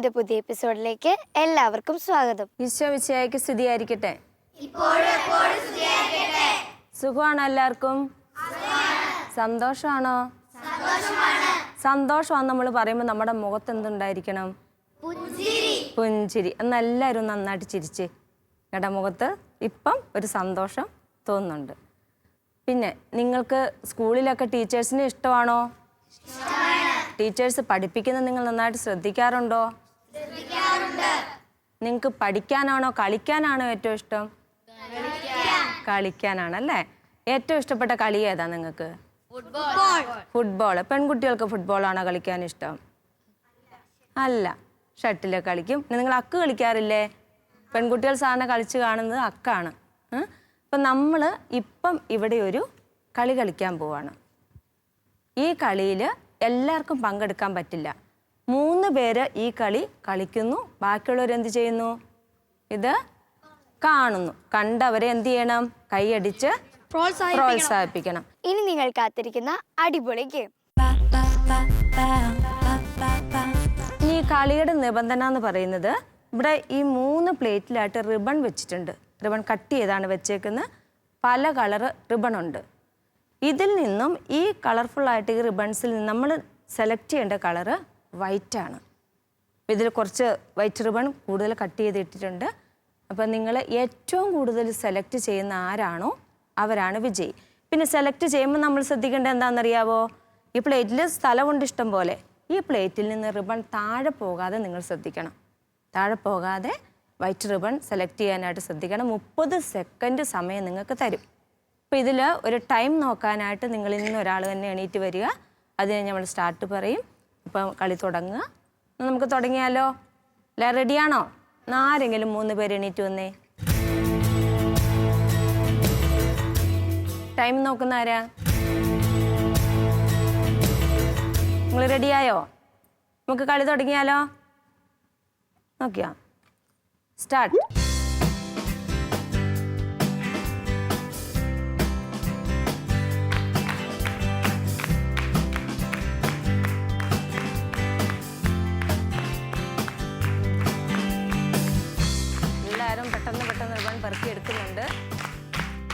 ക്ലാസ്സിന്റെ പുതിയ എപ്പിസോഡിലേക്ക് എല്ലാവർക്കും സ്വാഗതം. ഈശോ മിശിഹായ്ക്ക് സ്തുതിയായിരിക്കട്ടെ. സുഖമാണോ എല്ലാവർക്കും? സന്തോഷമാണോ? സന്തോഷമാണെന്ന് നമ്മൾ പറയുമ്പോൾ നമ്മുടെ മുഖത്ത് എന്തുണ്ടായിരിക്കണം? പുഞ്ചിരി. എന്നെല്ലാവരും നന്നായിട്ട് ചിരിച്ച് ഞങ്ങളുടെ മുഖത്ത് ഇപ്പം ഒരു സന്തോഷം തോന്നുന്നുണ്ട്. പിന്നെ നിങ്ങൾക്ക് സ്കൂളിലൊക്കെ ടീച്ചേഴ്സിനെ ഇഷ്ടമാണോ? ടീച്ചേഴ്സ് പഠിപ്പിക്കുന്നത് നിങ്ങൾ നന്നായിട്ട് ശ്രദ്ധിക്കാറുണ്ടോ? നിങ്ങൾക്ക് പഠിക്കാനാണോ കളിക്കാനാണോ ഏറ്റവും ഇഷ്ടം? കളിക്കാനാണല്ലേ. ഏറ്റവും ഇഷ്ടപ്പെട്ട കളി ഏതാ നിങ്ങൾക്ക്? ഫുട്ബോൾ. പെൺകുട്ടികൾക്ക് ഫുട്ബോളാണോ കളിക്കാൻ ഇഷ്ടം? അല്ല, ഷട്ടിൽ കളിക്കും. നിങ്ങൾ അക്ക് കളിക്കാറില്ലേ? പെൺകുട്ടികൾ സാധാരണ കളിച്ച് കാണുന്നത് അക്കാണ്. അപ്പം നമ്മൾ ഇപ്പം ഇവിടെ ഒരു കളി കളിക്കാൻ പോവാണ്. ഈ കളിയിൽ എല്ലാവർക്കും പങ്കെടുക്കാൻ പറ്റില്ല. 3 പേര് ഈ കളി കളിക്കുന്നു, ബാക്കിയുള്ളവർ എന്ത് ചെയ്യുന്നു? ഇത് കാണുന്നു. കണ്ടവരെ എന്ത് ചെയ്യണം? കൈയടിച്ച് പ്രോത്സാഹിപ്പിക്കണം. ഇനി നിങ്ങൾ കാത്തിരിക്കുന്ന അടിപൊളി ഗെയിം. ഈ കളിയുടെ നിബന്ധന എന്ന് പറയുന്നത്, ഇവിടെ ഈ 3 പ്ലേറ്റിലായിട്ട് റിബൺ വെച്ചിട്ടുണ്ട്. റിബൺ കട്ട് ചെയ്താണ് വെച്ചേക്കുന്നത്. പല കളറ് റിബണുണ്ട്. ഇതിൽ നിന്നും ഈ കളർഫുള്ളായിട്ട് ഈ റിബൺസിൽ നിന്ന് നമ്മൾ സെലക്ട് ചെയ്യേണ്ട കളറ് വൈറ്റാണ്. ഇതിൽ കുറച്ച് വൈറ്റ് റിബൺ കൂടുതൽ കട്ട് ചെയ്തിട്ടിട്ടുണ്ട്. അപ്പം നിങ്ങൾ ഏറ്റവും കൂടുതൽ സെലക്ട് ചെയ്യുന്ന ആരാണോ അവരാണ് വിജയി. പിന്നെ സെലക്ട് ചെയ്യുമ്പോൾ നമ്മൾ ശ്രദ്ധിക്കേണ്ടത് എന്താണെന്നറിയാവോ? ഈ പ്ലേറ്റിൽ സ്ഥലമുണ്ട് ഇഷ്ടം പോലെ. ഈ പ്ലേറ്റിൽ നിന്ന് റിബൺ താഴെ പോകാതെ നിങ്ങൾ ശ്രദ്ധിക്കണം. താഴെ പോകാതെ വൈറ്റ് റിബൺ സെലക്ട് ചെയ്യാനായിട്ട് ശ്രദ്ധിക്കണം. 30 സെക്കൻഡ് സമയം നിങ്ങൾക്ക് തരും. അപ്പോൾ ഇതിൽ ഒരു ടൈം നോക്കാനായിട്ട് നിങ്ങളിൽ നിന്ന് ഒരാൾ തന്നെ എണീറ്റ് വരിക. അതിന് നമ്മൾ സ്റ്റാർട്ട് പറയും. അപ്പം കളി തുടങ്ങുക. നമുക്ക് തുടങ്ങിയാലോ? എല്ലാവരും റെഡിയാണോ? ആരെങ്കിലും 3 പേര് എണീറ്റ് വന്നേ. ടൈം നോക്കുന്ന ആരാ? നിങ്ങൾ റെഡിയായോ? നമുക്ക് കളി തുടങ്ങിയാലോ? നോക്കിയാ സ്റ്റാർട്ട്. എല്ലാവരും പെട്ടെന്ന് റിബൺ പെറുക്കി എടുക്കുന്നുണ്ട്.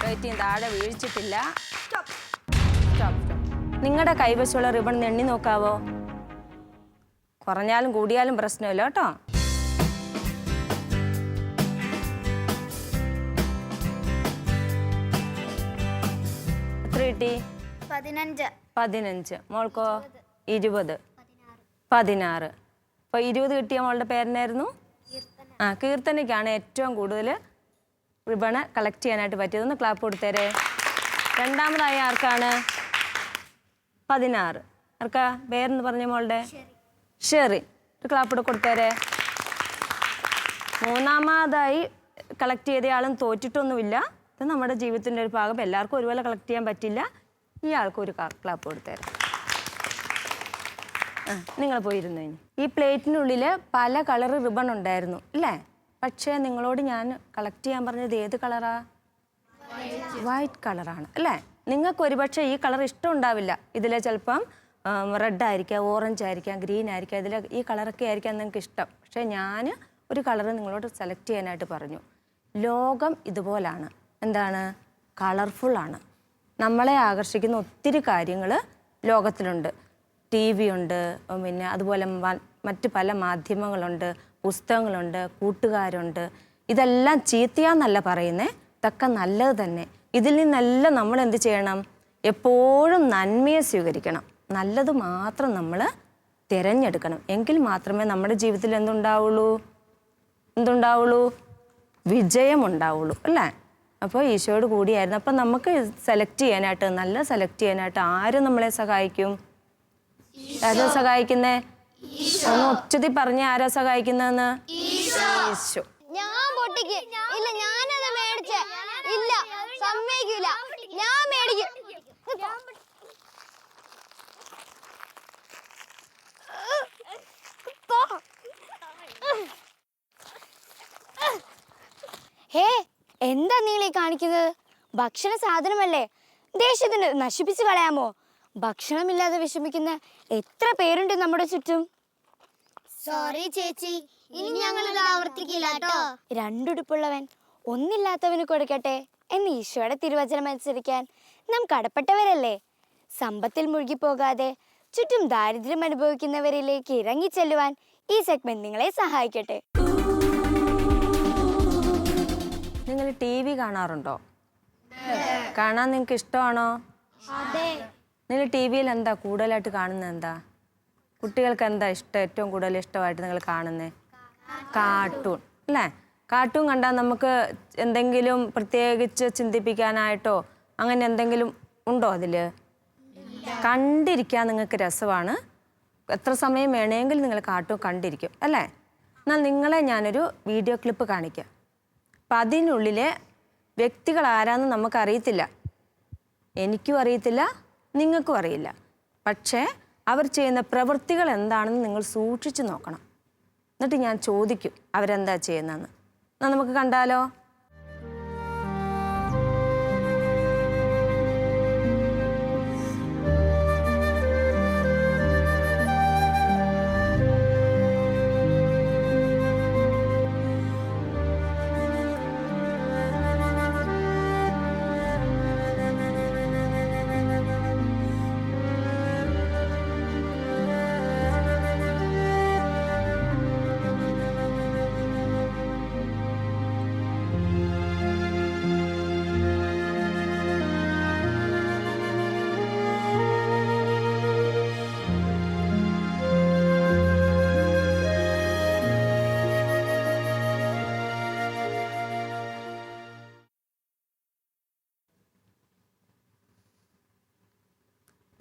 റേറ്റിംഗ് താഴെ വീഴ്ചിട്ടില്ല. നിങ്ങളുടെ കൈവശമുള്ള റിബൺ എണ്ണി നോക്കാവോ? കുറഞ്ഞാലും കൂടിയാലും പ്രശ്നമില്ല കേട്ടോ. എത്ര കിട്ടി? 15. മോൾക്കോ? 20. 16. അപ്പോൾ 20 കിട്ടിയ മോളുടെ പേരെന്നായിരുന്നു? കീർത്തനയ്ക്കാണ് ഏറ്റവും കൂടുതൽ റിബണ് കളക്ട് ചെയ്യാനായിട്ട് പറ്റിയതൊന്ന് ക്ലാപ്പ് കൊടുത്തേരെ. രണ്ടാമതായി ആർക്കാണ്? 16. ആർക്കാ പേരെന്ന് പറഞ്ഞ മോളുടെ? ഷെറി. ഒരു ക്ലാപ്പ് കൊടുത്തേരെ. മൂന്നാമതായി കളക്ട് ചെയ്ത ആളും തോറ്റിട്ടൊന്നുമില്ല. ഇത് നമ്മുടെ ജീവിതത്തിൻ്റെ ഒരു ഭാഗം. എല്ലാവർക്കും ഒരുപോലെ കളക്ട് ചെയ്യാൻ പറ്റില്ല. ഈ ആൾക്ക് ഒരു ക്ലാപ്പ് കൊടുത്തേരെ. നിങ്ങൾ പോയിരുന്നു. ഈ പ്ലേറ്റിനുള്ളിൽ പല കളർ റിബൺ ഉണ്ടായിരുന്നു അല്ലേ? പക്ഷേ നിങ്ങളോട് ഞാൻ കളക്ട് ചെയ്യാൻ പറഞ്ഞത് ഏത് കളറാ? വൈറ്റ് കളറാണ് അല്ലേ? നിങ്ങൾക്ക് ഒരുപക്ഷെ ഈ കളർ ഇഷ്ടം ഉണ്ടാവില്ല. ഇതിൽ ചിലപ്പം റെഡ് ആയിരിക്കാം, ഓറഞ്ച് ആയിരിക്കാം, ഗ്രീൻ ആയിരിക്കാം. ഇതിൽ ഈ കളറൊക്കെ ആയിരിക്കാം നിങ്ങൾക്ക് ഇഷ്ടം. പക്ഷേ ഞാൻ ഒരു കളർ നിങ്ങളോട് സെലക്ട് ചെയ്യാനായിട്ട് പറഞ്ഞു. ലോകം ഇതുപോലാണ്. എന്താണ്? കളർഫുള്ളാണ്. നമ്മളെ ആകർഷിക്കുന്ന ഒത്തിരി കാര്യങ്ങൾ ലോകത്തിലുണ്ട്. TV ഉണ്ട്, പിന്നെ അതുപോലെ മറ്റ് പല മാധ്യമങ്ങളുണ്ട്, പുസ്തകങ്ങളുണ്ട്, കൂട്ടുകാരുണ്ട്. ഇതെല്ലാം ചീത്തയാന്നല്ല പറയുന്നേ, ഇതൊക്കെ നല്ലത് തന്നെ. ഇതിൽ നിന്നെല്ലാം നമ്മൾ എന്ത് ചെയ്യണം? എപ്പോഴും നന്മയെ സ്വീകരിക്കണം. നല്ലത് മാത്രം നമ്മൾ തിരഞ്ഞെടുക്കണം. എങ്കിൽ മാത്രമേ നമ്മുടെ ജീവിതത്തിൽ എന്തുണ്ടാവുള്ളൂ? വിജയമുണ്ടാവുള്ളൂ അല്ലേ? അപ്പോൾ ഈശോയോട് കൂടിയായിരുന്നു. അപ്പം നമുക്ക് സെലക്ട് ചെയ്യാനായിട്ട് ആര് നമ്മളെ സഹായിക്കും? ആരാ സഹായിക്കുന്നേ? ഒന്ന് ഒച്ചതി പറഞ്ഞ ആരാ സഹായിക്കുന്നതെന്ന്? ഈശോ. ഞാൻ പൊട്ടിക്ക്. ഇല്ല, ഞാനത് മേടിച്ചേ. ഇല്ല, സമ്മതിക്കില്ല. ഞാൻ മേടിക്കും. ഹേ, എന്താ നീളീ കാണിക്കുന്നത്? ഭക്ഷണ സാധനമല്ലേ, ദേഷ്യത്തിന് നശിപ്പിച്ച് കളയാമോ? ഭക്ഷണമില്ലാതെ വിഷമിക്കുന്ന എത്ര പേരുണ്ട് നമ്മുടെ ചുറ്റും. സോറി ചേച്ചി, ഇനി ഞങ്ങൾ ഇത് ആവർത്തിക്കില്ല കേട്ടോ. രണ്ടുടുപ്പുള്ളവൻ ഒന്നില്ലാത്തവന് കൊടുക്കട്ടെ എന്ന് ഈശോയുടെ തിരുവചനം അനുസരിക്കാൻ നാം കടപ്പെട്ടവരല്ലേ. സമ്പത്തിൽ മുഴുകിപ്പോകാതെ ചുറ്റും ദാരിദ്ര്യം അനുഭവിക്കുന്നവരിലേക്ക് ഇറങ്ങിച്ചെല്ലുവാൻ ഈ സെഗ്മെന്റ് നിങ്ങളെ സഹായിക്കട്ടെ. നിങ്ങൾ TV കാണാറുണ്ടോ? കാണാൻ നിങ്ങൾക്ക് ഇഷ്ടമാണോ? നിങ്ങൾ TV-യിൽ എന്താ കൂടുതലായിട്ട് കാണുന്നത്? എന്താ കുട്ടികൾക്ക് എന്താ ഇഷ്ടം? ഏറ്റവും കൂടുതൽ ഇഷ്ടമായിട്ട് നിങ്ങൾ കാണുന്നത് കാർട്ടൂൺ അല്ലേ? കാർട്ടൂൺ കണ്ടാൽ നമുക്ക് എന്തെങ്കിലും പ്രത്യേകിച്ച് ചിന്തിപ്പിക്കാനായിട്ടോ അങ്ങനെ എന്തെങ്കിലും ഉണ്ടോ? അതിൽ കണ്ടിരിക്കാൻ നിങ്ങൾക്ക് രസമാണ്. എത്ര സമയം വേണമെങ്കിലും നിങ്ങൾ കാർട്ടൂൺ കണ്ടിരിക്കും അല്ലേ? എന്നാൽ നിങ്ങളെ ഞാനൊരു വീഡിയോ ക്ലിപ്പ് കാണിക്കാം. അപ്പം അതിനുള്ളിലെ വ്യക്തികൾ ആരാന്ന് നമുക്കറിയത്തില്ല, എനിക്കും അറിയത്തില്ല, നിങ്ങൾക്കും അറിയില്ല. പക്ഷേ അവർ ചെയ്യുന്ന പ്രവൃത്തികൾ എന്താണെന്ന് നിങ്ങൾ സൂക്ഷിച്ച് നോക്കണം. എന്നിട്ട് ഞാൻ ചോദിക്കും അവരെന്താ ചെയ്യുന്നതെന്ന്. എന്നാൽ നമുക്ക് കണ്ടാലോ?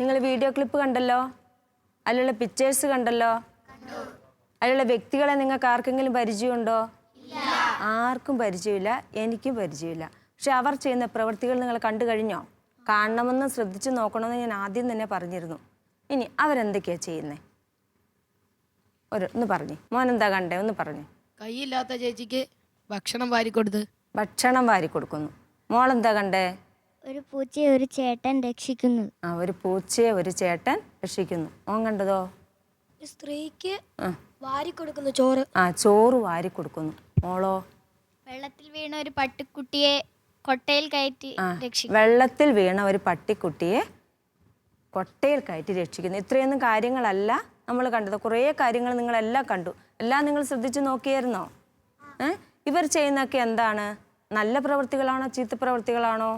നിങ്ങൾ വീഡിയോ ക്ലിപ്പ് കണ്ടല്ലോ, അതിലുള്ള പിക്ചേഴ്സ് കണ്ടല്ലോ. അതിലുള്ള വ്യക്തികളെ നിങ്ങൾക്ക് ആർക്കെങ്കിലും പരിചയമുണ്ടോ? ആർക്കും പരിചയമില്ല, എനിക്കും പരിചയമില്ല. പക്ഷെ അവർ ചെയ്യുന്ന പ്രവൃത്തികൾ നിങ്ങൾ കണ്ടു കഴിഞ്ഞോ? കാണണമെന്ന് ശ്രദ്ധിച്ച് നോക്കണമെന്ന് ഞാൻ ആദ്യം തന്നെ പറഞ്ഞിരുന്നു. ഇനി അവരെന്തൊക്കെയാണ് ചെയ്യുന്നത്? ഒന്ന് പറഞ്ഞു. മോൻ എന്താ കണ്ടേ? ഒന്ന് പറഞ്ഞു. കൈയില്ലാത്ത ചേച്ചിക്ക് ഭക്ഷണം വാരിക്കൊടുത്ത്. ഭക്ഷണം വാരിക്കൊടുക്കുന്നു. മോളെന്താ കണ്ടേ? ഒരു പൂച്ചയെ ഒരു ചേട്ടൻ രക്ഷിക്കുന്നു. ഒരു പൂച്ചയെ ഒരു ചേട്ടൻ രക്ഷിക്കുന്നു. മോൻ കണ്ടതോ? സ്ത്രീക്ക് വാരി കൊടുക്കുന്നു ചോറ്. ചോറ് വാരി കൊടുക്കുന്നു. മോളോ? വെള്ളത്തിൽ വീണ ഒരു പട്ടിക്കുട്ടിയെ കൊട്ടയിൽ കയറ്റി രക്ഷിക്കുന്നു. വെള്ളത്തിൽ വീണ ഒരു പട്ടിക്കുട്ടിയെ കൊട്ടയിൽ കയറ്റി രക്ഷിക്കുന്നു. ഇത്രയൊന്നും കാര്യങ്ങളല്ല നമ്മൾ കണ്ടത്. കുറേ കാര്യങ്ങൾ നിങ്ങളെല്ലാം കണ്ടു. എല്ലാം നിങ്ങൾ ശ്രദ്ധിച്ച് നോക്കിയായിരുന്നോ? ഇവർ ചെയ്യുന്നതൊക്കെ എന്താണ്? നല്ല പ്രവൃത്തികളാണോ ചീത്ത പ്രവൃത്തികളാണോ?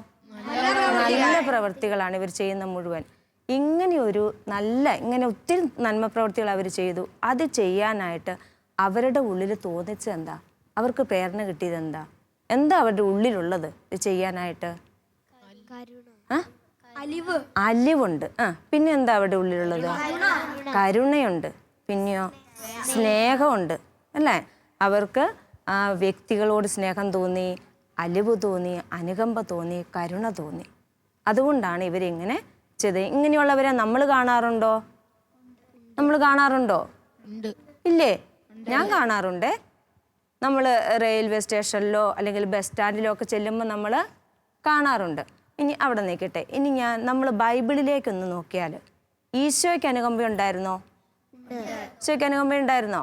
നല്ല പ്രവൃത്തികളാണ് ഇവർ ചെയ്യുന്ന മുഴുവൻ. ഇങ്ങനെ ഒത്തിരി നന്മ പ്രവൃത്തികൾ അവർ ചെയ്തു. അത് ചെയ്യാനായിട്ട് അവരുടെ ഉള്ളിൽ തോന്നിച്ചത് എന്താ? അവർക്ക് പ്രേരണ കിട്ടിയത് എന്താ അവരുടെ ഉള്ളിലുള്ളത് ഇത് ചെയ്യാനായിട്ട്? അലിവുണ്ട്. പിന്നെ എന്താ അവരുടെ ഉള്ളിലുള്ളത്? കരുണയുണ്ട്. പിന്നെയോ സ്നേഹമുണ്ട് അല്ലേ? അവർക്ക് ആ വ്യക്തികളോട് സ്നേഹം തോന്നി, അലിവ് തോന്നി, അനുകമ്പ തോന്നി, കരുണ തോന്നി. അതുകൊണ്ടാണ് ഇവരിങ്ങനെ ചെയ്തത്. ഇങ്ങനെയുള്ളവരെ നമ്മൾ കാണാറുണ്ടോ? ഇല്ലേ? ഞാൻ കാണാറുണ്ട്. നമ്മൾ റെയിൽവേ സ്റ്റേഷനിലോ അല്ലെങ്കിൽ ബസ് സ്റ്റാൻഡിലോ ഒക്കെ ചെല്ലുമ്പോൾ നമ്മൾ കാണാറുണ്ട്. ഇനി അവിടെ നിൽക്കട്ടെ. ഇനി നമ്മൾ ബൈബിളിലേക്കൊന്ന് നോക്കിയാൽ ഈശോയ്ക്ക് അനുകമ്പ ഉണ്ടായിരുന്നോ? ഈശോയ്ക്ക് അനുകമ്പ ഉണ്ടായിരുന്നോ?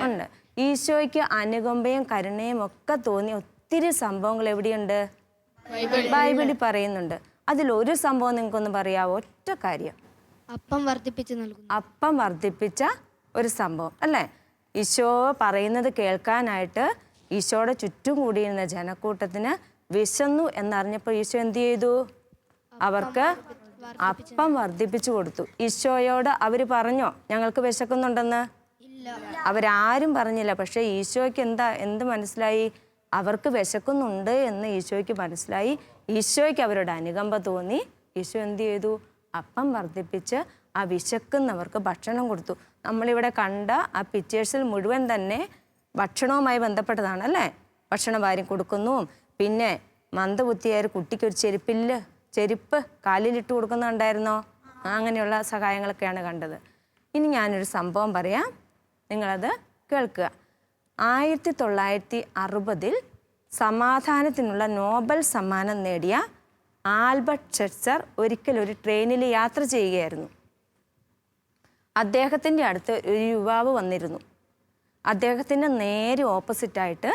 ഉണ്ട്. ഈശോയ്ക്ക് അനുകമ്പയും കരുണയും ഒക്കെ തോന്നി ഒത്തിരി സംഭവങ്ങൾ എവിടെയുണ്ട്? ബൈബിളിൽ പറയുന്നുണ്ട്. അതിലൊരു സംഭവം നിങ്ങൾക്കൊന്ന് പറയാവോ? ഒറ്റ കാര്യം. അപ്പം വർദ്ധിപ്പിച്ച് നൽകുന്നു. അപ്പം വർദ്ധിപ്പിച്ച ഒരു സംഭവം അല്ലേ? ഈശോ പറയുന്നത് കേൾക്കാനായിട്ട് ഈശോയുടെ ചുറ്റും കൂടിയിരുന്ന ജനക്കൂട്ടത്തിന് വിശന്നു എന്നറിഞ്ഞപ്പോൾ ഈശോ എന്ത് ചെയ്തു? അവർക്ക് അപ്പം വർദ്ധിപ്പിച്ചു കൊടുത്തു. ഈശോയോട് അവർ പറഞ്ഞോ ഞങ്ങൾക്ക് വിശക്കുന്നുണ്ടെന്ന്? അവരാരും പറഞ്ഞില്ല. പക്ഷെ ഈശോയ്ക്ക് എന്ത് മനസ്സിലായി? അവർക്ക് വിശക്കുന്നുണ്ട് എന്ന് ഈശോയ്ക്ക് മനസ്സിലായി. ഈശോയ്ക്ക് അവരുടെ അനുകമ്പ തോന്നി. ഈശോ എന്ത് ചെയ്തു? അപ്പം വർദ്ധിപ്പിച്ച് ആ വിശക്കുന്നവർക്ക് ഭക്ഷണം കൊടുത്തു. നമ്മളിവിടെ കണ്ട ആ പിക്ചേഴ്സിൽ മുഴുവൻ തന്നെ ഭക്ഷണവുമായി ബന്ധപ്പെട്ടതാണ് അല്ലേ? ഭക്ഷണം വാരി കൊടുക്കുന്നു. പിന്നെ മന്ദബുദ്ധിയായ ഒരു കുട്ടിക്ക് ഒരു ചെരുപ്പ് കാലിലിട്ട് കൊടുക്കുന്നുണ്ടായിരുന്നോ? അങ്ങനെയുള്ള സഹായങ്ങളൊക്കെയാണ് കണ്ടത്. ഇനി ഞാനൊരു സംഭവം പറയാം, നിങ്ങളത് കേൾക്കുക. 1960 സമാധാനത്തിനുള്ള നോബൽ സമ്മാനം നേടിയ ആൽബർട്ട് ഷെറ്റ്സർ ഒരിക്കൽ ഒരു ട്രെയിനിൽ യാത്ര ചെയ്യുകയായിരുന്നു. അദ്ദേഹത്തിൻ്റെ അടുത്ത് ഒരു യുവാവ് വന്നിരുന്നു. അദ്ദേഹത്തിൻ്റെ നേരെ ഓപ്പോസിറ്റായിട്ട്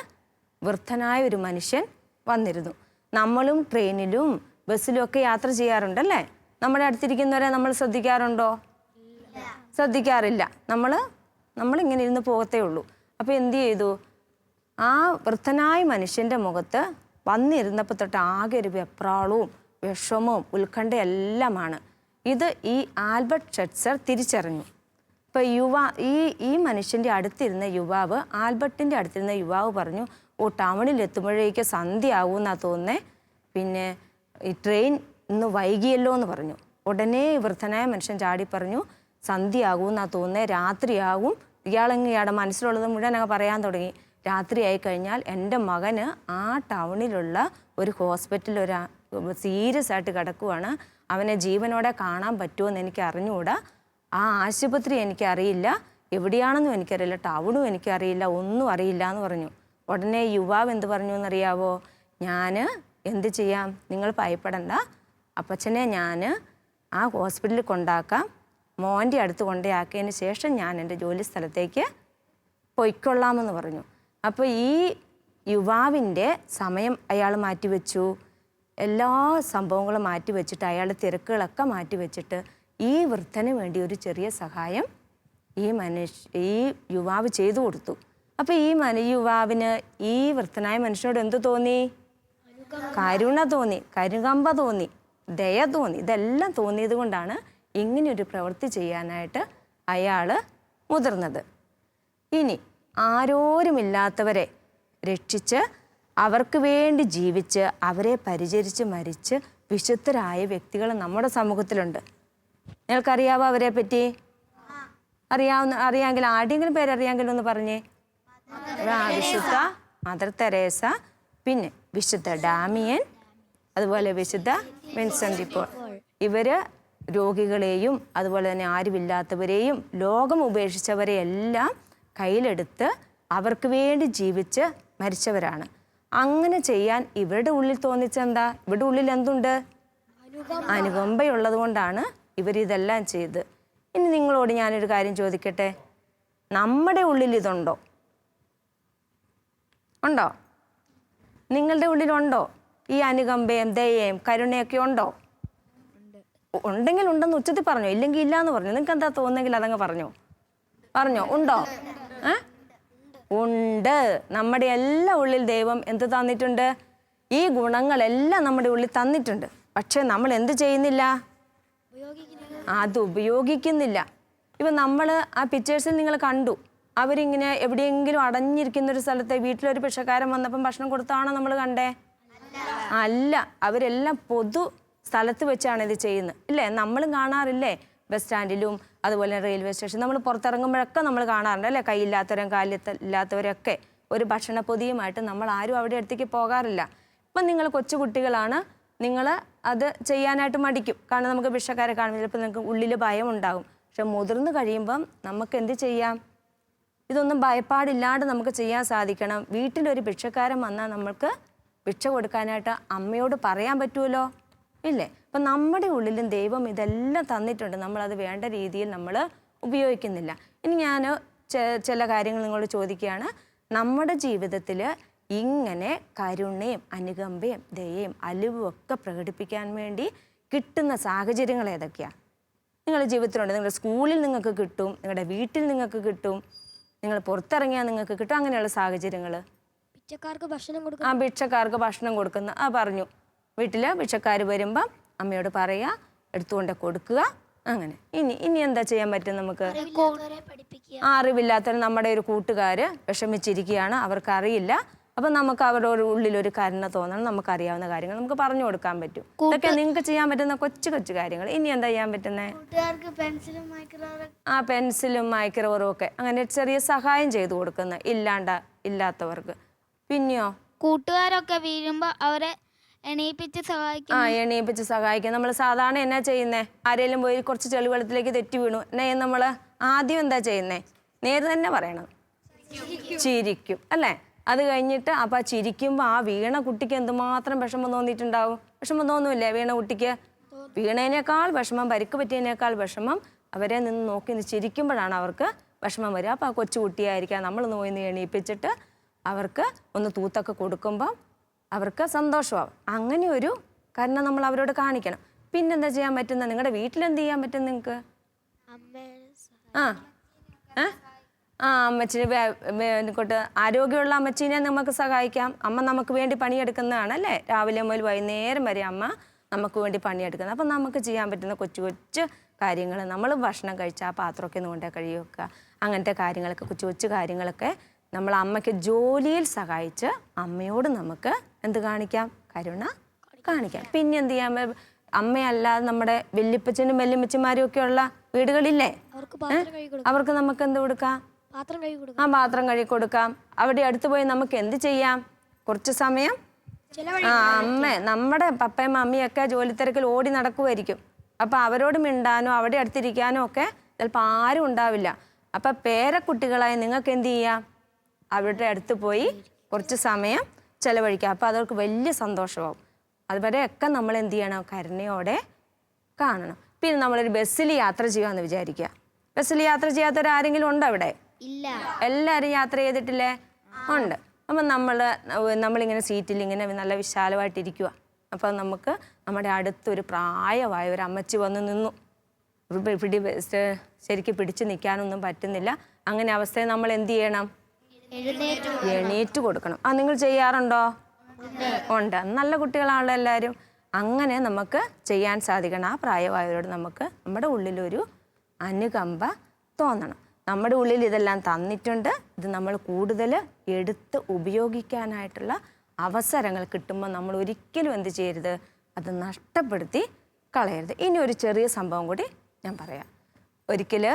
വൃദ്ധനായ ഒരു മനുഷ്യൻ വന്നിരുന്നു. നമ്മളും ട്രെയിനിലും ബസ്സിലും ഒക്കെ യാത്ര ചെയ്യാറുണ്ടല്ലേ? നമ്മുടെ അടുത്തിരിക്കുന്നവരെ നമ്മൾ ശ്രദ്ധിക്കാറുണ്ടോ? ശ്രദ്ധിക്കാറില്ല. നമ്മളിങ്ങനെ ഇരുന്ന് പോകത്തേ ഉള്ളൂ. അപ്പോൾ എന്ത് ചെയ്തു? ആ വൃദ്ധനായ മനുഷ്യൻ്റെ മുഖത്ത് വന്നിരുന്നപ്പോൾ തൊട്ട് ആകെ ഒരു വെപ്രാളവും വിഷമവും ഉത്കണ്ഠയെല്ലാമാണ്. ഇത് ഈ ആൽബർട്ട് ഷെറ്റ്സർ തിരിച്ചറിഞ്ഞു. ഇപ്പോൾ ഈ മനുഷ്യൻ്റെ അടുത്തിരുന്ന യുവാവ്, ആൽബർട്ടിൻ്റെ അടുത്തിരുന്ന യുവാവ് പറഞ്ഞു, ഓ ടൗണിൽ എത്തുമ്പോഴേക്ക് സന്ധ്യ ആവുമെന്നാണ് തോന്നുന്നേ, പിന്നെ ഈ ട്രെയിൻ ഇന്ന് വൈകിയല്ലോ എന്ന് പറഞ്ഞു. ഉടനെ വൃദ്ധനായ മനുഷ്യൻ ചാടി പറഞ്ഞു, സന്ധ്യ ആകുമെന്നാണ് തോന്നുന്നത്, രാത്രിയാകും. ഇയാളുടെ മനസ്സിലുള്ളത് മുഴുവൻ അങ്ങ് പറയാൻ തുടങ്ങി. രാത്രിയായി കഴിഞ്ഞാൽ എൻ്റെ മകന് ആ ടൗണിലുള്ള ഒരു ഹോസ്പിറ്റലിൽ സീരിയസ് ആയിട്ട് കിടക്കുവാണ്. അവനെ ജീവനോടെ കാണാൻ പറ്റുമെന്ന് എനിക്ക് അറിഞ്ഞുകൂടാ. ആ ആശുപത്രി എനിക്കറിയില്ല, എവിടെയാണെന്നും എനിക്കറിയില്ല, ടൗണും എനിക്കറിയില്ല, ഒന്നും അറിയില്ല എന്ന് പറഞ്ഞു. ഉടനെ യുവാവ് എന്ത് പറഞ്ഞു എന്നറിയാവോ? ഞാൻ എന്ത് ചെയ്യാം, നിങ്ങൾ ഭയപ്പെടണ്ട, അപ്പച്ചനെ ഞാൻ ആ ഹോസ്പിറ്റലിൽ കൊണ്ടാക്കാം, മോൻ്റെ അടുത്ത് കൊണ്ടയാക്കിയതിന് ശേഷം ഞാൻ എൻ്റെ ജോലി സ്ഥലത്തേക്ക് പൊയ്ക്കൊള്ളാമെന്ന് പറഞ്ഞു. അപ്പോൾ ഈ യുവാവിൻ്റെ സമയം അയാൾ മാറ്റിവെച്ചു, എല്ലാ സംഭവങ്ങളും മാറ്റിവെച്ചിട്ട്, അയാളുടെ തിരക്കുകളൊക്കെ മാറ്റിവെച്ചിട്ട് ഈ വൃദ്ധന് വേണ്ടി ഒരു ചെറിയ സഹായം ഈ യുവാവ് ചെയ്തു കൊടുത്തു. അപ്പോൾ ഈ യുവാവിന് ഈ വൃദ്ധനായ മനുഷ്യനോട് എന്ത് തോന്നി? കരുണ തോന്നി, കരുകമ്പ തോന്നി, ദയ തോന്നി. ഇതെല്ലാം തോന്നിയത് കൊണ്ടാണ് ഇങ്ങനെയൊരു പ്രവൃത്തി ചെയ്യാനായിട്ട് അയാൾ മുതിർന്നത്. ഇനി ആരോരുമില്ലാത്തവരെ രക്ഷിച്ച് അവർക്ക് വേണ്ടി ജീവിച്ച് അവരെ പരിചരിച്ച് മരിച്ച് വിശുദ്ധരായ വ്യക്തികൾ നമ്മുടെ സമൂഹത്തിലുണ്ട്. നിങ്ങൾക്കറിയാവോ അവരെ പറ്റി? അറിയാമെങ്കിൽ ആരുടെയെങ്കിലും പേരറിയാമെങ്കിലും ഒന്ന് പറഞ്ഞേ. വിശുദ്ധ മദർ തെരേസ, പിന്നെ വിശുദ്ധ ഡാമിയൻ, അതുപോലെ വിശുദ്ധ വിൻസെൻ്റ് പോൾ. ഇവർ രോഗികളെയും അതുപോലെ തന്നെ ആരുമില്ലാത്തവരെയും ലോകം ഉപേക്ഷിച്ചവരെയെല്ലാം കയ്യിലെടുത്ത് അവർക്ക് വേണ്ടി ജീവിച്ച് മരിച്ചവരാണ്. അങ്ങനെ ചെയ്യാൻ ഇവരുടെ ഉള്ളിൽ തോന്നിച്ചെന്താ? ഇവരുടെ ഉള്ളിൽ എന്തുണ്ട്? അനുകമ്പയുള്ളത് കൊണ്ടാണ് ഇവരിതെല്ലാം ചെയ്ത്. ഇനി നിങ്ങളോട് ഞാനൊരു കാര്യം ചോദിക്കട്ടെ, നമ്മുടെ ഉള്ളിൽ ഇതുണ്ടോ? ഉണ്ടോ? നിങ്ങളുടെ ഉള്ളിലുണ്ടോ ഈ അനുകമ്പയും ദയയും കരുണയൊക്കെ ഉണ്ടോ? ഉണ്ടെങ്കിൽ ഉണ്ടെന്ന് ഉച്ചത്തിൽ പറഞ്ഞോ, ഇല്ലെങ്കിൽ ഇല്ല എന്ന് പറഞ്ഞു. നിങ്ങൾക്ക് എന്താ തോന്നുന്നെങ്കിൽ അതങ്ങ് പറഞ്ഞോ. ഉണ്ടോ? ഉണ്ട്. നമ്മുടെ എല്ലാ ഉള്ളിൽ ദൈവം എന്ത് തന്നിട്ടുണ്ട്? ഈ ഗുണങ്ങളെല്ലാം നമ്മുടെ ഉള്ളിൽ തന്നിട്ടുണ്ട്. പക്ഷെ നമ്മൾ എന്ത് ചെയ്യുന്നില്ല? അത് ഉപയോഗിക്കുന്നില്ല. ഇപ്പം നമ്മൾ ആ പിക്ചേഴ്സിൽ നിങ്ങൾ കണ്ടു, അവരിങ്ങനെ എവിടെയെങ്കിലും അടഞ്ഞിരിക്കുന്ന ഒരു സ്ഥലത്തെ വീട്ടിലൊരു ഭിക്ഷക്കാരൻ വന്നപ്പം ഭക്ഷണം കൊടുത്താണോ നമ്മൾ കണ്ടേ? അല്ല, അവരെല്ലാം പൊതു സ്ഥലത്ത് വെച്ചാണ് ഇത് ചെയ്യുന്നത്, ഇല്ലേ? നമ്മളും കാണാറില്ലേ? ബസ് സ്റ്റാൻഡിലും അതുപോലെ റെയിൽവേ സ്റ്റേഷൻ നമ്മൾ പുറത്തിറങ്ങുമ്പോഴൊക്കെ നമ്മൾ കാണാറുണ്ട്, അല്ലേ? കൈയില്ലാത്തവരും കാലില്ലാത്തവരൊക്കെ ഒരു ഭക്ഷണപ്പൊതിയുമായിട്ട് നമ്മൾ ആരും അവിടെ അടുത്തേക്ക് പോകാറില്ല. ഇപ്പം നിങ്ങൾ കൊച്ചു കുട്ടികളാണ്, നിങ്ങൾ അത് ചെയ്യാനായിട്ട് മടിക്കും. കാരണം നമുക്ക് ഭിക്ഷക്കാരെ കാണുമ്പോൾ ചിലപ്പോൾ നിങ്ങൾക്ക് ഉള്ളിൽ ഭയം ഉണ്ടാകും. പക്ഷെ മുതിർന്ന് കഴിയുമ്പം നമുക്ക് എന്ത് ചെയ്യാം? ഇതൊന്നും ഭയപ്പാടില്ലാണ്ട് നമുക്ക് ചെയ്യാൻ സാധിക്കണം. വീട്ടിലൊരു ഭിക്ഷക്കാരൻ വന്നാൽ നമ്മൾക്ക് ഭിക്ഷ കൊടുക്കാനായിട്ട് അമ്മയോട് പറയാൻ പറ്റുമല്ലോ, ഇല്ലേ? അപ്പം നമ്മുടെ ഉള്ളിലും ദൈവം ഇതെല്ലാം തന്നിട്ടുണ്ട്, നമ്മളത് വേണ്ട രീതിയിൽ നമ്മൾ ഉപയോഗിക്കുന്നില്ല. ഇനി ഞാൻ ചില കാര്യങ്ങൾ നിങ്ങളോട് ചോദിക്കുകയാണ്. നമ്മുടെ ജീവിതത്തിൽ ഇങ്ങനെ കരുണയും അനുകമ്പയും ദയയും അലിവും ഒക്കെ പ്രകടിപ്പിക്കാൻ വേണ്ടി കിട്ടുന്ന സാഹചര്യങ്ങൾ ഏതൊക്കെയാണ് നിങ്ങളുടെ ജീവിതത്തിലുണ്ട്? നിങ്ങളുടെ സ്കൂളിൽ നിങ്ങൾക്ക് കിട്ടും, നിങ്ങളുടെ വീട്ടിൽ നിങ്ങൾക്ക് കിട്ടും, നിങ്ങൾ പുറത്തിറങ്ങിയാൽ നിങ്ങൾക്ക് കിട്ടും. അങ്ങനെയുള്ള സാഹചര്യങ്ങൾ. ഭിക്ഷക്കാർക്ക് ഭക്ഷണം കൊടുക്കും. ഭിക്ഷക്കാർക്ക് ഭക്ഷണം കൊടുക്കുന്ന പറഞ്ഞു. വീട്ടിൽ ഭിക്ഷക്കാർ വരുമ്പം അമ്മയോട് പറയുക, എടുത്തുകൊണ്ട് കൊടുക്കുക. അങ്ങനെ ഇനി എന്താ ചെയ്യാൻ പറ്റും നമുക്ക്? അറിവില്ലാത്തവർ നമ്മുടെ ഒരു കൂട്ടുകാർ വിഷമിച്ചിരിക്കുകയാണ്, അവർക്കറിയില്ല. അപ്പം നമുക്ക് അവരുടെ ഉള്ളിലൊരു കരുണ തോന്നണം, നമുക്കറിയാവുന്ന കാര്യങ്ങൾ നമുക്ക് പറഞ്ഞു കൊടുക്കാൻ പറ്റും. ഇതൊക്കെ നിങ്ങൾക്ക് ചെയ്യാൻ പറ്റുന്ന കൊച്ചു കൊച്ചു കാര്യങ്ങൾ. ഇനി എന്താ ചെയ്യാൻ പറ്റുന്നത്? പെൻസിലും മൈക്രോവറും ഒക്കെ അങ്ങനെ ചെറിയ സഹായം ചെയ്തു കൊടുക്കുന്ന ഇല്ലാത്തവർക്ക്. പിന്നെയോ കൂട്ടുകാരൊക്കെ വീഴുമ്പോ അവരെ എണീപ്പിച്ച് സഹായിക്കും. നമ്മൾ സാധാരണ എന്നാ ചെയ്യുന്നേ? ആരെങ്കിലും പോയി കുറച്ച് ചെളിവെള്ളത്തിലേക്ക് തെറ്റി വീണു, എന്നാ നമ്മൾ ആദ്യം എന്താ ചെയ്യുന്നേ? നേരെ തന്നെ പറയണം, ചിരിക്കും, അല്ലേ? അത് കഴിഞ്ഞിട്ട് അപ്പം ചിരിക്കുമ്പോൾ ആ വീണ കുട്ടിക്ക് എന്തുമാത്രം വിഷമം തോന്നിയിട്ടുണ്ടാവും. വിഷമം തോന്നുമില്ലേ വീണ കുട്ടിക്ക്? വീണതിനേക്കാൾ വിഷമം, പരിക്ക് പറ്റിയതിനേക്കാൾ വിഷമം അവരെ നിന്ന് നോക്കി ചിരിക്കുമ്പോഴാണ് അവർക്ക് വിഷമം വരും. അപ്പോൾ ആ കൊച്ചു കുട്ടിയായിരിക്കാം നമ്മൾ നോയിന്ന് എണീപ്പിച്ചിട്ട് അവർക്ക് ഒന്ന് തൂത്തൊക്കെ കൊടുക്കുമ്പം അവർക്ക് സന്തോഷമാവും. അങ്ങനെ ഒരു കരുണ നമ്മൾ അവരോട് കാണിക്കണം. പിന്നെന്താ ചെയ്യാൻ പറ്റുന്നത്? നിങ്ങളുടെ വീട്ടിലെന്ത് ചെയ്യാൻ പറ്റും നിങ്ങൾക്ക്? അമ്മച്ചിനെ ആരോഗ്യമുള്ള അമ്മച്ചീനെ നമുക്ക് സഹായിക്കാം. അമ്മ നമുക്ക് വേണ്ടി പണിയെടുക്കുന്നതാണ് അല്ലേ? രാവിലെ മുതൽ വൈകുന്നേരം വരെ അമ്മ നമുക്ക് വേണ്ടി പണിയെടുക്കുന്നത്. അപ്പം നമുക്ക് ചെയ്യാൻ പറ്റുന്ന കൊച്ചു കൊച്ചു കാര്യങ്ങൾ, നമ്മൾ ഭക്ഷണം കഴിച്ചാൽ ആ പാത്രമൊക്കെ ഒന്ന് കൊണ്ടേ കഴുകി വെക്കുക, അങ്ങനത്തെ കാര്യങ്ങളൊക്കെ കൊച്ചു കൊച്ചു കാര്യങ്ങളൊക്കെ നമ്മൾ അമ്മയ്ക്ക് ജോലിയിൽ സഹായിച്ച് അമ്മയോട് നമുക്ക് എന്ത് കാണിക്കാം? കരുണ കാണിക്കാം. പിന്നെ എന്ത് ചെയ്യാൻ? അമ്മയല്ലാതെ നമ്മുടെ വല്യപ്പച്ചനും വല്യമ്മച്ചിമാരും ഒക്കെ ഉള്ള വീടുകളില്ലേ, അവർക്ക് നമുക്ക് എന്ത് കൊടുക്കാം? പാത്രം കഴുകി കൊടുക്കാം. അവിടെ അടുത്ത് പോയി നമുക്ക് എന്ത് ചെയ്യാം? കുറച്ച് സമയം നമ്മുടെ പപ്പയും മമ്മിയൊക്കെ ജോലി തിരക്കിൽ ഓടി നടക്കുമായിരിക്കും. അപ്പം അവരോട് മിണ്ടാനോ അവിടെ അടുത്തിരിക്കാനോ ഒക്കെ ചിലപ്പോൾ ആരും ഉണ്ടാവില്ല. അപ്പം പേരക്കുട്ടികളായ നിങ്ങൾക്ക് എന്ത് ചെയ്യാം? അവരുടെ അടുത്ത് പോയി കുറച്ച് സമയം ചിലവഴിക്കുക. അപ്പോൾ അതവർക്ക് വലിയ സന്തോഷമാവും. അതുവരെയൊക്കെ നമ്മൾ എന്ത് ചെയ്യണം? കരുണയോടെ കാണണം. പിന്നെ നമ്മളൊരു ബസ്സിൽ യാത്ര ചെയ്യാമെന്ന് വിചാരിക്കുക. ബസ്സിൽ യാത്ര ചെയ്യാത്തവരാരെങ്കിലും ഉണ്ടോ അവിടെ? ഇല്ല. എല്ലാവരും യാത്ര ചെയ്തിട്ടില്ലേ? ഉണ്ട്. അപ്പം നമ്മളിങ്ങനെ സീറ്റിൽ ഇങ്ങനെ നല്ല വിശാലമായിട്ടിരിക്കുക. അപ്പം നമുക്ക് നമ്മുടെ അടുത്തൊരു പ്രായമായ ഒരു അമ്മച്ചി വന്ന് നിന്നു. ശരിക്കും പിടിച്ച് നിൽക്കാനൊന്നും പറ്റുന്നില്ല. അങ്ങനെ അവസ്ഥയിൽ നമ്മൾ എന്ത് ചെയ്യണം? എണീറ്റ് കൊടുക്കണം. നിങ്ങൾ ചെയ്യാറുണ്ടോ? ഉണ്ട്. നല്ല കുട്ടികളാണല്ലോ എല്ലാവരും. അങ്ങനെ നമുക്ക് ചെയ്യാൻ സാധിക്കണം. ആ പ്രായമായവരോട് നമുക്ക് നമ്മുടെ ഉള്ളിലൊരു അനുകമ്പ തോന്നണം. നമ്മുടെ ഉള്ളിൽ ഇതെല്ലാം തന്നിട്ടുണ്ട്. ഇത് നമ്മൾ കൂടുതൽ എടുത്ത് ഉപയോഗിക്കാനായിട്ടുള്ള അവസരങ്ങൾ കിട്ടുമ്പോൾ നമ്മൾ ഒരിക്കലും എന്ത് ചെയ്യരുത്? അത് നഷ്ടപ്പെടുത്തി കളയരുത്. ഇനി ഒരു ചെറിയ സംഭവം കൂടി ഞാൻ പറയാം. ഒരിക്കൽ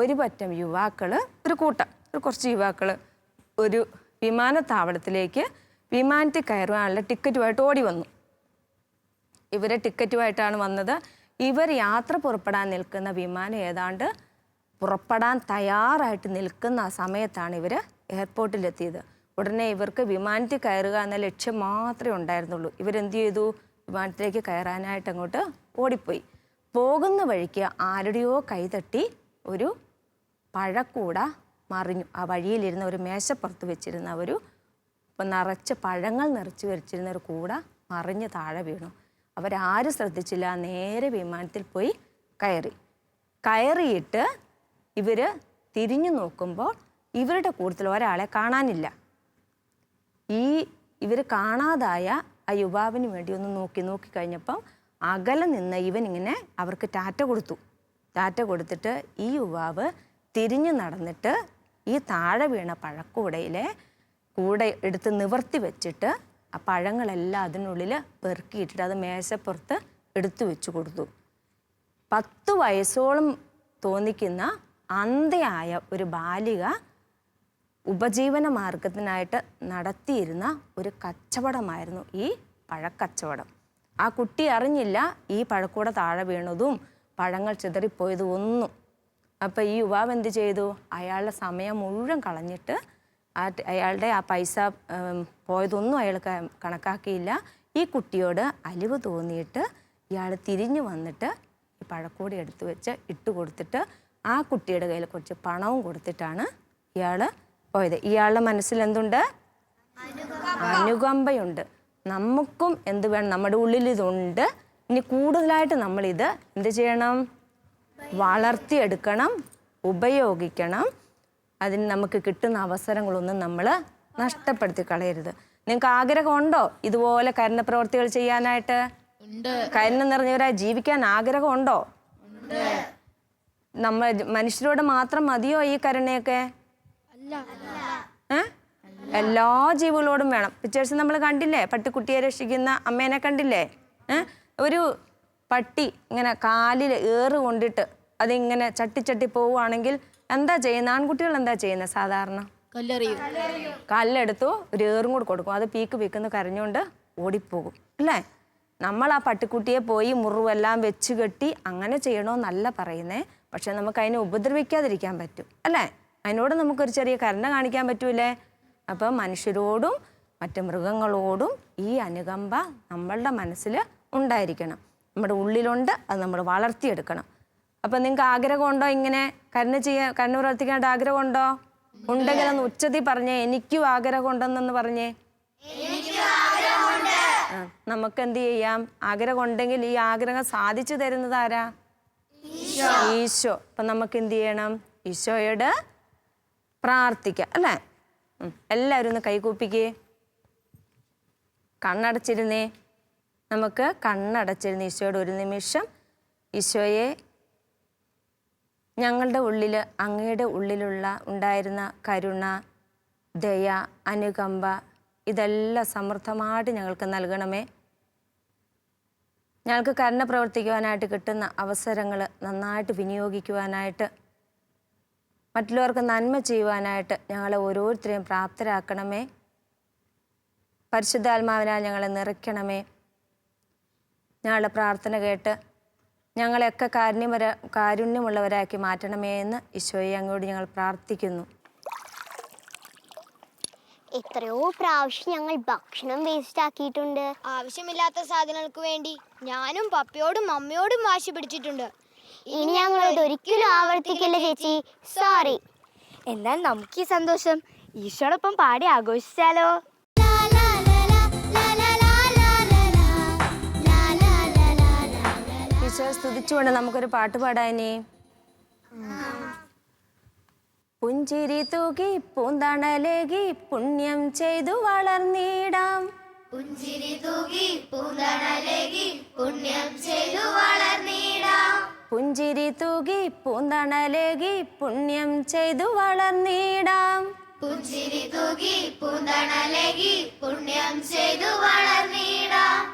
ഒരു പറ്റം യുവാക്കൾ, കുറച്ച് യുവാക്കൾ ഒരു വിമാനത്താവളത്തിലേക്ക് വിമാനത്തിൽ കയറുവാനുള്ള ടിക്കറ്റുമായിട്ട് ഓടി വന്നു. ഇവർ ടിക്കറ്റുമായിട്ടാണ് വന്നത്. ഇവർ യാത്ര പുറപ്പെടാൻ നിൽക്കുന്ന വിമാനം ഏതാണ്ട് പുറപ്പെടാൻ തയ്യാറായിട്ട് നിൽക്കുന്ന ആ സമയത്താണ് ഇവർ എയർപോർട്ടിലെത്തിയത്. ഉടനെ ഇവർക്ക് വിമാനത്തിൽ കയറുക എന്ന ലക്ഷ്യം മാത്രമേ ഉണ്ടായിരുന്നുള്ളൂ. ഇവരെന്ത് ചെയ്തു? വിമാനത്തിലേക്ക് കയറാനായിട്ട് അങ്ങോട്ട് ഓടിപ്പോയി. പോകുന്ന വഴിക്ക് ആരുടെയോ കൈതട്ടി ഒരു പഴക്കൂട മറിഞ്ഞു. ആ വഴിയിലിരുന്ന ഒരു മേശപ്പുറത്ത് വെച്ചിരുന്ന നിറച്ച് പഴങ്ങൾ നിറച്ച് വെച്ചിരുന്ന ഒരു കൂട മറിഞ്ഞ് താഴെ വീണു. അവരാരും ശ്രദ്ധിച്ചില്ല. നേരെ വിമാനത്തിൽ പോയി കയറിയിട്ട് ഇവർ തിരിഞ്ഞു നോക്കുമ്പോൾ ഇവരുടെ കൂട്ടത്തിൽ ഒരാളെ കാണാനില്ല. ഇവർ കാണാതായ ആ യുവാവിന് വേണ്ടി ഒന്ന് നോക്കി കഴിഞ്ഞപ്പം അകലെ നിന്ന് ഇവൻ ഇങ്ങനെ അവർക്ക് ടാറ്റ കൊടുത്തിട്ട് ഈ യുവാവ് തിരിഞ്ഞു നടന്നിട്ട് ഈ താഴെ വീണ പഴക്കൂടയിലെ കൂടെ എടുത്ത് നിവർത്തി വെച്ചിട്ട് ആ പഴങ്ങളെല്ലാം അതിനുള്ളിൽ പെറുക്കിയിട്ടിട്ട് അത് മേശപ്പുറത്ത് എടുത്തു വെച്ച് കൊടുത്തു. 10 വയസ്സോളം തോന്നിക്കുന്ന അന്ധയായ ഒരു ബാലിക ഉപജീവന മാർഗത്തിനായിട്ട് നടത്തിയിരുന്ന ഒരു കച്ചവടമായിരുന്നു ഈ പഴക്കച്ചവടം. ആ കുട്ടി അറിഞ്ഞില്ല ഈ പഴക്കൂട താഴെ വീണതും പഴങ്ങൾ ചിതറിപ്പോയതും ഒന്നും. അപ്പോൾ ഈ യുവാവ് എന്ത് ചെയ്തു? അയാളുടെ സമയം മുഴുവൻ കളഞ്ഞിട്ട് അയാളുടെ ആ പൈസ പോയതൊന്നും അയാൾ കണക്കാക്കിയില്ല. ഈ കുട്ടിയോട് അലിവ് തോന്നിയിട്ട് ഇയാൾ തിരിഞ്ഞു വന്നിട്ട് ഈ പഴക്കൂടി എടുത്തു വെച്ച് ഇട്ട് കൊടുത്തിട്ട് ആ കുട്ടിയുടെ കയ്യിൽ കുറച്ച് പണവും കൊടുത്തിട്ടാണ് ഇയാൾ പോയത്. ഇയാളുടെ മനസ്സിൽ എന്തുണ്ട്? അനുകമ്പയുണ്ട്. നമുക്കും എന്ത് വേണം? നമ്മുടെ ഉള്ളിൽ ഇതുണ്ട്. ഇനി കൂടുതലായിട്ട് നമ്മളിത് എന്ത് ചെയ്യണം? വളർത്തിയെടുക്കണം, ഉപയോഗിക്കണം. അതിന് നമുക്ക് കിട്ടുന്ന അവസരങ്ങളൊന്നും നമ്മൾ നഷ്ടപ്പെടുത്തി കളയരുത്. നിങ്ങൾക്ക് ആഗ്രഹമുണ്ടോ ഇതുപോലെ കരുണ പ്രവർത്തികൾ ചെയ്യാനായിട്ട്? കരുണ നിറഞ്ഞവരായി ജീവിക്കാൻ ആഗ്രഹമുണ്ടോ? നമ്മൾ മനുഷ്യരോട് മാത്രം മതിയോ ഈ കരുണയൊക്കെ? എല്ലാ ജീവികളോടും വേണം. പിക്ചേഴ്സ് നമ്മൾ കണ്ടില്ലേ? പട്ടിക്കുട്ടിയെ രക്ഷിക്കുന്ന അമ്മേനെ കണ്ടില്ലേ? ഒരു പട്ടി ഇങ്ങനെ കാലിൽ ഏറ് കൊണ്ടിട്ട് അതിങ്ങനെ ചട്ടി പോവുകയാണെങ്കിൽ എന്താ ചെയ്യുന്നത്? ആൺകുട്ടികൾ എന്താ ചെയ്യുന്നത്? സാധാരണ കല്ലെടുത്തു ഒരു ഏറും കൂടെ കൊടുക്കും. അത് പീക്ക് കരഞ്ഞുകൊണ്ട് ഓടിപ്പോകും അല്ലേ? നമ്മൾ ആ പട്ടിക്കുട്ടിയെ പോയി മുറിവെല്ലാം വെച്ച് കെട്ടി അങ്ങനെ ചെയ്യണമെന്നല്ല പറയുന്നേ. പക്ഷെ നമുക്ക് അതിനെ ഉപദ്രവിക്കാതിരിക്കാൻ പറ്റും അല്ലേ? അതിനോട് നമുക്കൊരു ചെറിയ കരുണ കാണിക്കാൻ പറ്റൂലേ? അപ്പം മനുഷ്യരോടും മറ്റ് മൃഗങ്ങളോടും ഈ അനുകമ്പ നമ്മളുടെ മനസ്സിൽ ഉണ്ടായിരിക്കണം. നമ്മുടെ ഉള്ളിലുണ്ട്. അത് നമ്മൾ വളർത്തിയെടുക്കണം. അപ്പം നിങ്ങൾക്ക് ആഗ്രഹമുണ്ടോ ഇങ്ങനെ കണ്ണ് പ്രവർത്തിക്കാനായിട്ട് ആഗ്രഹമുണ്ടോ? ഉണ്ടെങ്കിൽ ഒന്ന് ഉച്ചത്തിൽ പറഞ്ഞേ, എനിക്കും ആഗ്രഹമുണ്ടെന്നൊന്ന് പറഞ്ഞേ. നമുക്ക് എന്ത് ചെയ്യാം? ആഗ്രഹം ഉണ്ടെങ്കിൽ ഈ ആഗ്രഹം സാധിച്ചു തരുന്നത് ആരാ? ഈശോ. അപ്പം നമുക്ക് എന്ത് ചെയ്യണം? ഈശോയോട് പ്രാർത്ഥിക്കാം അല്ലേ? എല്ലാവരും ഒന്ന് കൈകൂപ്പിക്കേ. കണ്ണടച്ചിരുന്നേ. നമുക്ക് കണ്ണടച്ചിരുന്ന് ഈശോയോട് ഒരു നിമിഷം, ഈശോയെ, ഞങ്ങളുടെ ഉള്ളിൽ അങ്ങയുടെ ഉണ്ടായിരുന്ന കരുണ, ദയ, അനുകമ്പ ഇതെല്ലാം സമൃദ്ധമായിട്ട് ഞങ്ങൾക്ക് നൽകണമേ. ഞങ്ങൾക്ക് കരുണ പ്രവർത്തിക്കുവാനായിട്ട് കിട്ടുന്ന അവസരങ്ങൾ നന്നായിട്ട് വിനിയോഗിക്കുവാനായിട്ട്, മറ്റുള്ളവർക്ക് നന്മ ചെയ്യുവാനായിട്ട് ഞങ്ങളെ ഓരോരുത്തരെയും പ്രാപ്തരാക്കണമേ. പരിശുദ്ധാത്മാവിനാൽ ഞങ്ങളെ നിറയ്ക്കണമേ. ഞങ്ങളുടെ പ്രാർത്ഥന കേട്ട് ഞങ്ങളെയൊക്കെ കാരുണ്യമുള്ളവരാക്കി മാറ്റണമേ എന്ന് ഈശോയെ അങ്ങോട്ട് ഞങ്ങൾ പ്രാർത്ഥിക്കുന്നു. എത്രയോ പ്രാവശ്യം ഞങ്ങൾ ഭക്ഷണം വേസ്റ്റ് ആക്കിയിട്ടുണ്ട്. ആവശ്യമില്ലാത്ത സാധനങ്ങൾക്ക് വേണ്ടി ഞാനും പപ്പയോടും അമ്മയോടും വാശി പിടിച്ചിട്ടുണ്ട്. ഇനി ഞങ്ങൾ അതൊരിക്കലും ആവർത്തിക്കില്ല ചേച്ചി. സോറി. എന്നാൽ നമുക്ക് ഈ സന്തോഷം ഈശോടൊപ്പം പാടി ആഘോഷിച്ചാലോ? ഈശോയെ സ്തുതിച്ചുകൊണ്ട് നമുക്കൊരു പാട്ട് പാടാനേ. പുഞ്ചിരി തൂകി പൂന്തണലേകി പുണ്യം ചെയ്തു വളർന്നിടാം. പുഞ്ചിരി തൂകി പൂന്തണലേകി പുണ്യം ചെയ്തു വളർന്നിടാം. പുഞ്ചിരി തൂകി പൂന്തണലേകി പുണ്യം ചെയ്തു വളർന്നിടാം. പുഞ്ചിരി തൂകി പൂന്തണലേകി പുണ്യം ചെയ്തു വളർന്നിടാം.